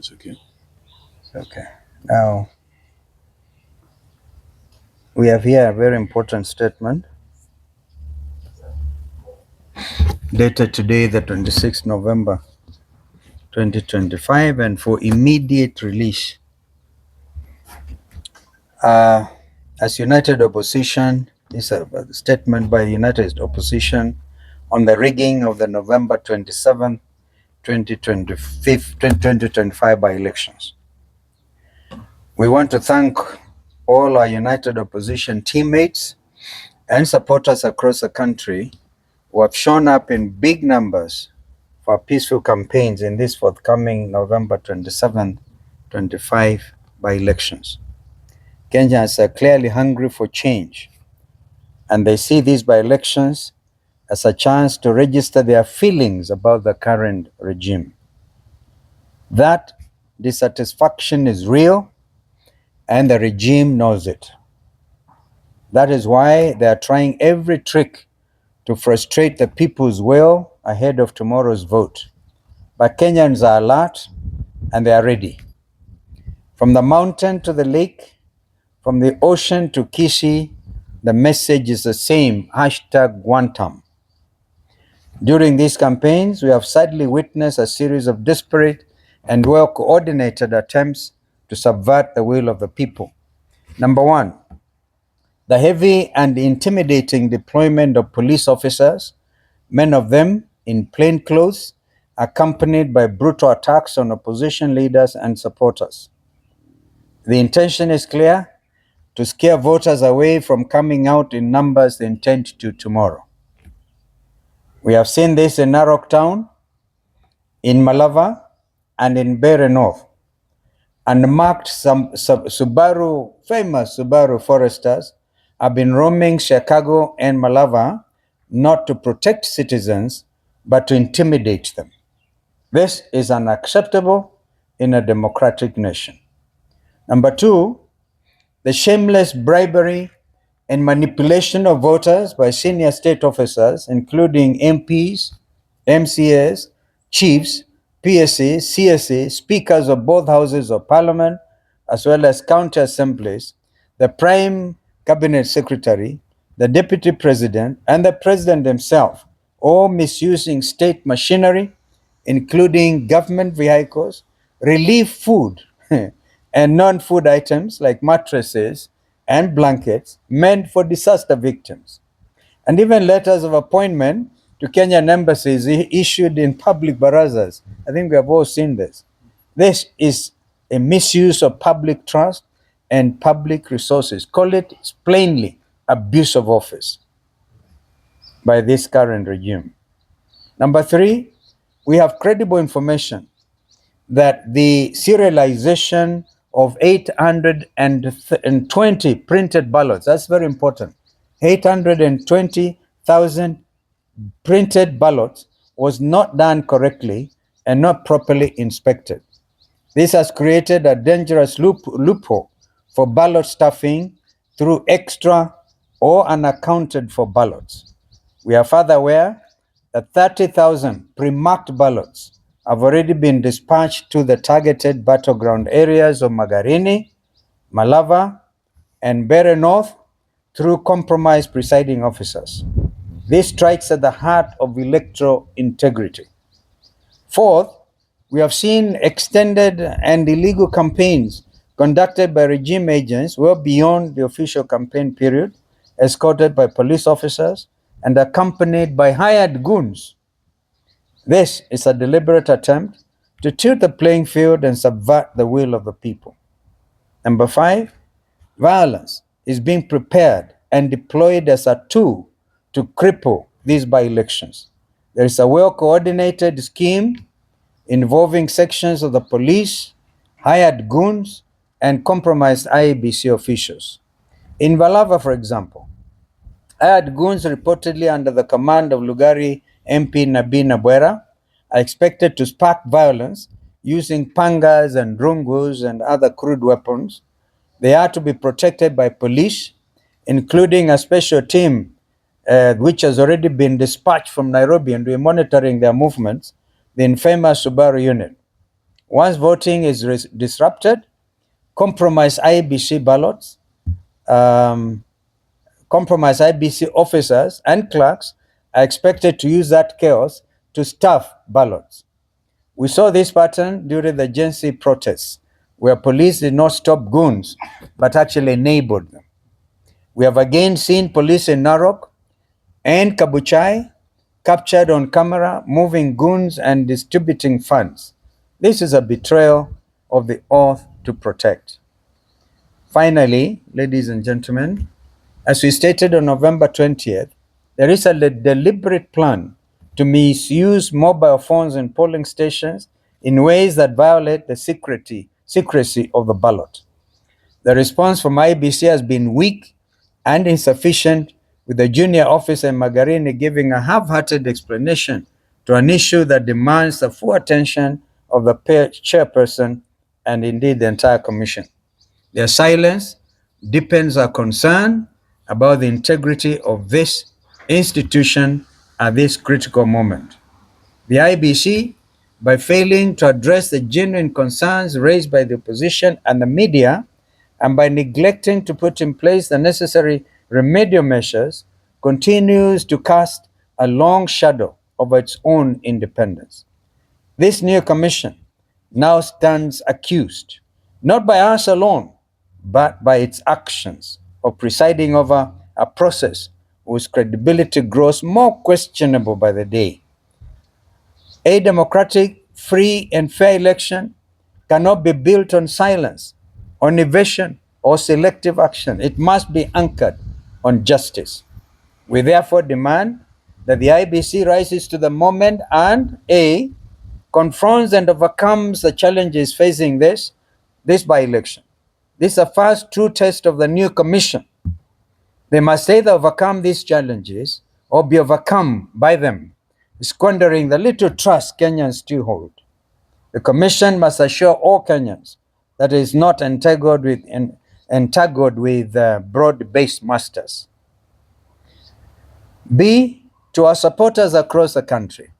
It's okay. Okay. Now, we have here a very important statement dated today, the 26th November 2025, and for immediate release. Uh, as United Opposition, this is a statement by the United Opposition on the rigging of the November 27th, 2025 by elections. We want to thank all our United Opposition teammates and supporters across the country who have shown up in big numbers for peaceful campaigns in this forthcoming November 27th, 25 by elections. Kenyans are clearly hungry for change, and they see these by elections as a chance to register their feelings about the current regime. That dissatisfaction is real, and the regime knows it. That is why they are trying every trick to frustrate the people's will ahead of tomorrow's vote. But Kenyans are alert and they are ready. From the mountain to the lake, from the ocean to Kisii, the message is the same, #Guantam. During these campaigns, we have sadly witnessed a series of disparate and well-coordinated attempts to subvert the will of the people. Number one, the heavy and intimidating deployment of police officers, many of them in plain clothes, accompanied by brutal attacks on opposition leaders and supporters. The intention is clear: to scare voters away from coming out in numbers they intend to tomorrow. We have seen this in Narok Town, in Malava, and in Bere North, and marked some famous Subaru foresters have been roaming Chicago and Malava not to protect citizens, but to intimidate them. This is unacceptable in a democratic nation. Number two, the shameless bribery and manipulation of voters by senior state officers, including MPs, MCAs, chiefs, PSA, CSA, speakers of both houses of parliament, as well as county assemblies, the prime cabinet secretary, the deputy president, and the president himself, all misusing state machinery, including government vehicles, relief food, and non-food items like mattresses and blankets meant for disaster victims, and even letters of appointment to Kenyan embassies issued in public barazas. I think we have all seen this. This is a misuse of public trust and public resources. Call it plainly abuse of office by this current regime. Number three, we have credible information that the serialization of 820 printed ballots, that's very important, 820,000 printed ballots was not done correctly and not properly inspected. This has created a dangerous loophole for ballot stuffing through extra or unaccounted for ballots. We are further aware that 30,000 pre-marked ballots have already been dispatched to the targeted battleground areas of Magarini, Malava, and Bere North through compromised presiding officers. This strikes at the heart of electoral integrity. Fourth, we have seen extended and illegal campaigns conducted by regime agents well beyond the official campaign period, escorted by police officers and accompanied by hired goons. This is a deliberate attempt to tilt the playing field and subvert the will of the people. Number five, violence is being prepared and deployed as a tool to cripple these by-elections. There is a well-coordinated scheme involving sections of the police, hired goons, and compromised IEBC officials. In Valava, for example, hired goons reportedly under the command of Lugari MP Nabi Nabwera are expected to spark violence using pangas and rungus and other crude weapons. They are to be protected by police, including a special team which has already been dispatched from Nairobi, and we're monitoring their movements, the infamous Subaru unit. Once voting is disrupted, compromise IBC ballots, compromise IBC officers and clerks are expected to use that chaos to stuff ballots. We saw this pattern during the Gen Z protests, where police did not stop goons, but actually enabled them. We have again seen police in Narok and Kabuchai captured on camera moving goons and distributing funds. This is a betrayal of the oath to protect. Finally, ladies and gentlemen, as we stated on November 20th, there is a deliberate plan to misuse mobile phones in polling stations in ways that violate the secrecy of the ballot. The response from IBC has been weak and insufficient, with the junior officer Magarini giving a half-hearted explanation to an issue that demands the full attention of the chairperson and indeed the entire commission. Their silence deepens our concern about the integrity of this institution at this critical moment. The IBC, by failing to address the genuine concerns raised by the opposition and the media, and by neglecting to put in place the necessary remedial measures, continues to cast a long shadow over its own independence. This new commission now stands accused, not by us alone, but by its actions of presiding over a process whose credibility grows more questionable by the day. A democratic, free, and fair election cannot be built on silence, on evasion, or selective action. It must be anchored on justice. We therefore demand that the IBC rises to the moment and A, confronts and overcomes the challenges facing this by-election. This is the first true test of the new commission. They must either overcome these challenges or be overcome by them, squandering the little trust Kenyans still hold. The commission must assure all Kenyans that it is not entangled with broad-based masters. B, to our supporters across the country,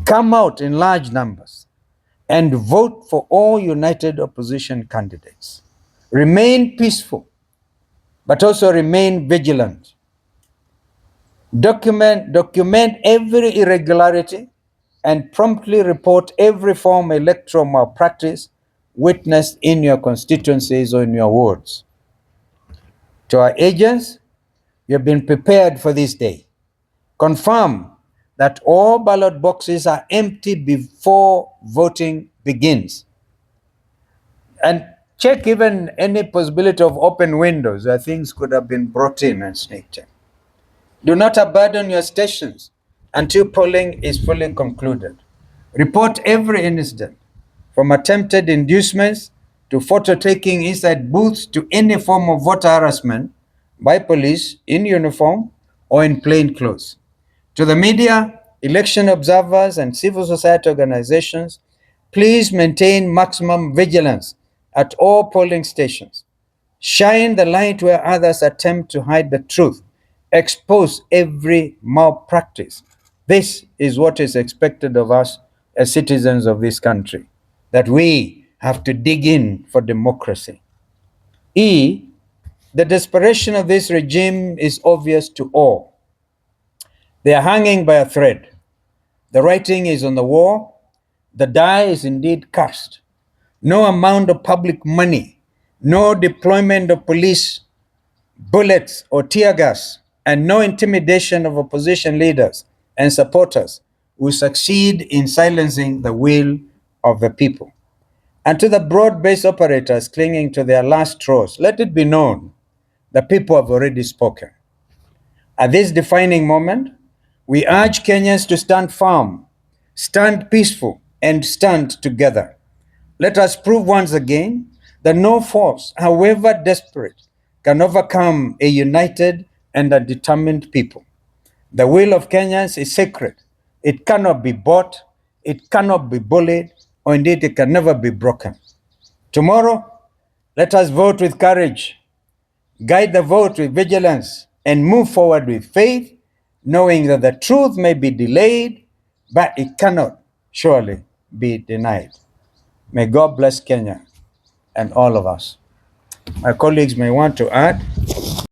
come out in large numbers and vote for all united opposition candidates. Remain peaceful, but also remain vigilant. Document every irregularity and promptly report every form of electoral malpractice witnessed in your constituencies or in your wards. To our agents, you have been prepared for this day. Confirm that all ballot boxes are empty before voting begins. And check even any possibility of open windows where things could have been brought in and sneaked in. Do not abandon your stations until polling is fully concluded. Report every incident, from attempted inducements to photo taking inside booths to any form of voter harassment by police in uniform or in plain clothes. To the media, election observers, and civil society organizations, please maintain maximum vigilance at all polling stations. Shine the light where others attempt to hide the truth. Expose every malpractice. This is what is expected of us as citizens of this country, that we have to dig in for democracy. E, the desperation of this regime is obvious to all. They are hanging by a thread. The writing is on the wall. The die is indeed cast. No amount of public money, no deployment of police, bullets, or tear gas, and no intimidation of opposition leaders and supporters will succeed in silencing the will of the people. And to the broad-based operators clinging to their last straws, let it be known the people have already spoken. At this defining moment, we urge Kenyans to stand firm, stand peaceful, and stand together. Let us prove once again that no force, however desperate, can overcome a united and a determined people. The will of Kenyans is sacred. It cannot be bought, it cannot be bullied, or indeed it can never be broken. Tomorrow, let us vote with courage, guide the vote with vigilance, and move forward with faith, knowing that the truth may be delayed, but it cannot surely be denied. May God bless Kenya and all of us. My colleagues may want to add.